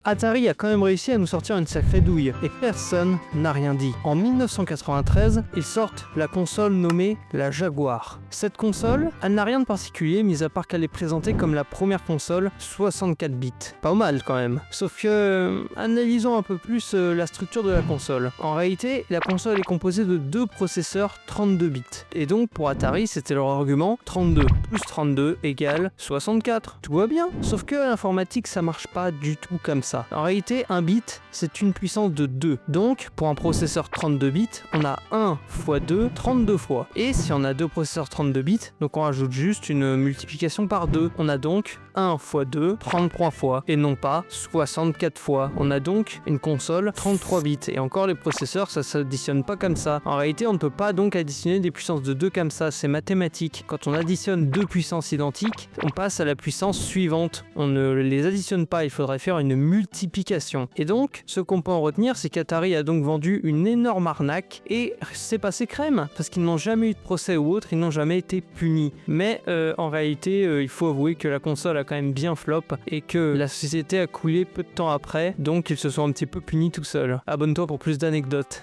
Atari a quand même réussi à nous sortir une sacrée douille, et personne n'a rien dit. En 1993, ils sortent la console nommée la Jaguar. Cette console, elle n'a rien de particulier, mis à part qu'elle est présentée comme la première console 64 bits. Pas mal quand même. Sauf que, analysons un peu plus la structure de la console. En réalité, la console est composée de deux processeurs 32 bits. Et donc, pour Atari, c'était leur argument, 32 plus 32 égale 64. Tout va bien. Sauf que l'informatique, ça marche pas du tout comme ça. En réalité, un bit, c'est une puissance de 2. Donc, pour un processeur 32 bits, on a 1 x 2, 32 fois. Et si on a deux processeurs 32 bits, donc on rajoute juste une multiplication par 2. On a donc 1 x 2, 33 fois, et non pas 64 fois. On a donc une console 33 bits. Et encore, les processeurs, ça s'additionne pas comme ça. En réalité, on ne peut pas donc additionner des puissances de 2 comme ça, c'est mathématique. Quand on additionne deux puissances identiques, on passe à la puissance suivante. On ne les additionne pas, il faudrait faire une multiplication. Et donc, ce qu'on peut en retenir, c'est qu'Atari a donc vendu une énorme arnaque et c'est passé crème, parce qu'ils n'ont jamais eu de procès ou autre, ils n'ont jamais été punis. Mais en réalité, il faut avouer que la console a quand même bien flop et que la société a coulé peu de temps après, donc ils se sont un petit peu punis tout seuls. Abonne-toi pour plus d'anecdotes.